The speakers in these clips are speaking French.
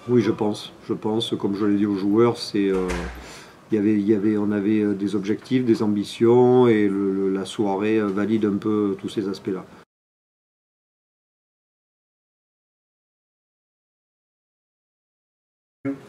Oui, je pense. Je pense, comme je l'ai dit aux joueurs, on avait des objectifs, des ambitions, et la soirée valide un peu tous ces aspects-là.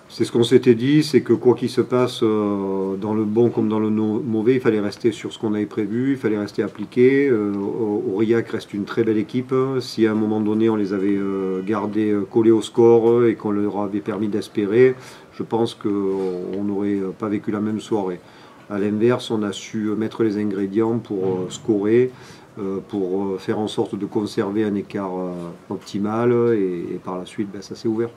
C'est ce qu'on s'était dit, c'est que quoi qu'il se passe, dans le bon comme dans le mauvais, il fallait rester sur ce qu'on avait prévu, il fallait rester appliqué. Aurillac reste une très belle équipe. Si à un moment donné on les avait gardés collés au score et qu'on leur avait permis d'espérer, je pense qu'on n'aurait pas vécu la même soirée. À l'inverse, on a su mettre les ingrédients pour scorer, pour faire en sorte de conserver un écart optimal, et par la suite, ben, ça s'est ouvert.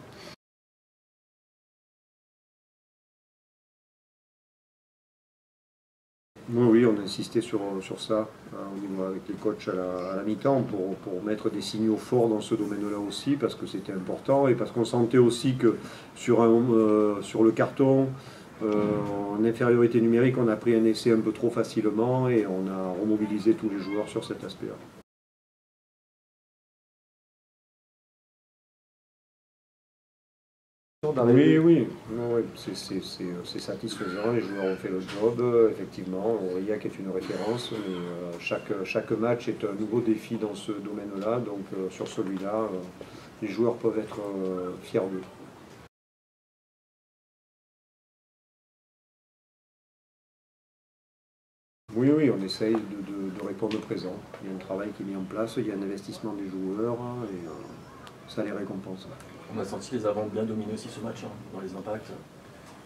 Oui, oui, on a insisté sur ça, hein, avec les coachs à la mi-temps pour mettre des signaux forts dans ce domaine-là aussi, parce que c'était important et parce qu'on sentait aussi que sur le carton, en infériorité numérique, on a pris un essai un peu trop facilement et on a remobilisé tous les joueurs sur cet aspect-là. Oui, oui, oui, c'est satisfaisant, les joueurs ont fait le job, effectivement, Aurillac est une référence, mais chaque match est un nouveau défi dans ce domaine-là, donc sur celui-là, les joueurs peuvent être fiers d'eux. Oui, oui, on essaye de répondre présent. Il y a un travail qui est mis en place, il y a un investissement des joueurs, hein, et ça les récompense. On a senti les avants bien dominer aussi ce match, hein, dans les impacts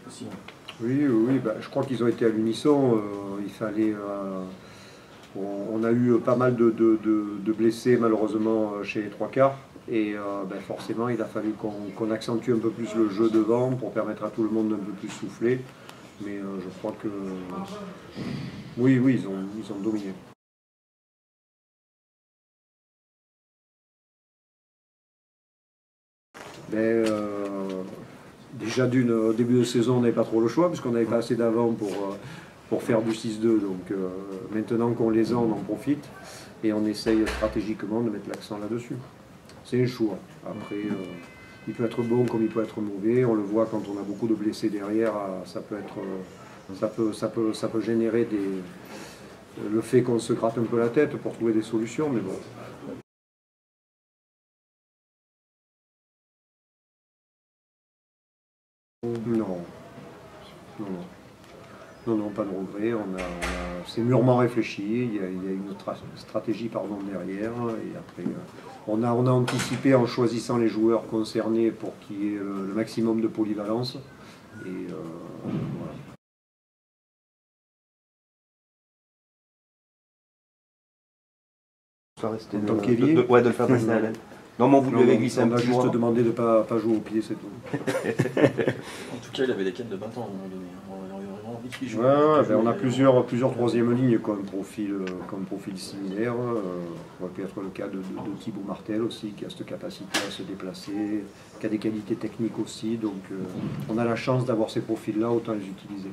aussi. Hein. Oui, oui, oui, bah, je crois qu'ils ont été à l'unisson. Il fallait. On a eu pas mal de blessés malheureusement chez les trois quarts. Et ben, forcément, il a fallu qu'on accentue un peu plus le jeu devant pour permettre à tout le monde d'un peu plus souffler. Mais je crois que oui, oui, ils ont dominé. Ben, déjà au début de saison, on n'avait pas trop le choix puisqu'on n'avait pas assez d'avant pour faire du 6-2. Donc maintenant qu'on les a, on en profite et on essaye stratégiquement de mettre l'accent là-dessus. C'est un choix. Après, il peut être bon comme il peut être mauvais. On le voit quand on a beaucoup de blessés derrière, ça peut être, ça peut générer le fait qu'on se gratte un peu la tête pour trouver des solutions, mais bon. Non, non, non. Non, non, pas de regret. C'est mûrement réfléchi. Il y a une stratégie pardon, derrière. Et après, on a anticipé en choisissant les joueurs concernés pour qu'il y ait le maximum de polyvalence. Et voilà. Rester En tant qu'ailier ouais, de le faire passer à l'aile. Non, mais on vous lui avez glissé un petit mot. On a juste demandé de ne pas jouer au pied, c'est tout. En tout cas, il avait des cannes de 20 ans à un moment donné. On avait vraiment envie qu'il joue. Ouais, ben on a plusieurs troisième lignes comme profil similaire. Ça peut être le cas de Thibaut Martel aussi, qui a cette capacité à se déplacer, qui a des qualités techniques aussi. Donc on a la chance d'avoir ces profils-là, autant les utiliser.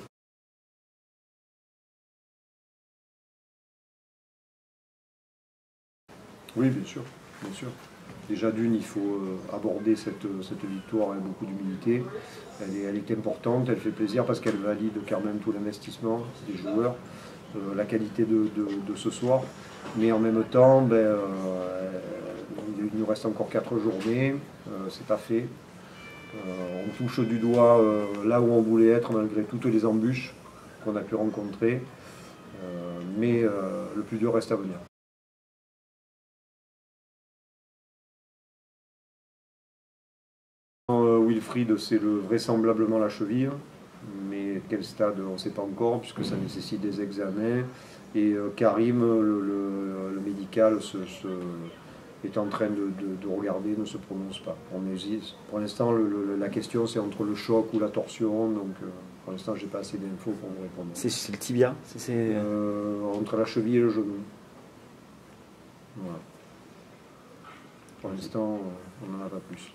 Oui, bien sûr, bien sûr. Déjà d'une, il faut aborder cette victoire avec beaucoup d'humilité. Elle est importante, elle fait plaisir parce qu'elle valide quand même tout l'investissement des joueurs, la qualité de ce soir. Mais en même temps, ben, il nous reste encore 4 journées, c'est pas fait. On touche du doigt là où on voulait être malgré toutes les embûches qu'on a pu rencontrer. Mais le plus dur reste à venir. Wilfried, c'est vraisemblablement la cheville, mais quel stade, on ne sait pas encore, puisque ça nécessite des examens. Et Karim, le médical, est en train de regarder, ne se prononce pas. On hésite. Pour l'instant, la question, c'est entre le choc ou la torsion, donc pour l'instant, je n'ai pas assez d'infos pour vous répondre. C'est le tibia Entre la cheville et le genou. Voilà. Pour l'instant, on n'en a pas plus.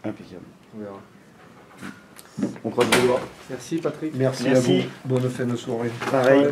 Impeccable. On verra. On croise les doigts. Merci Patrick. Merci à vous. Bonne fin de soirée. Pareil.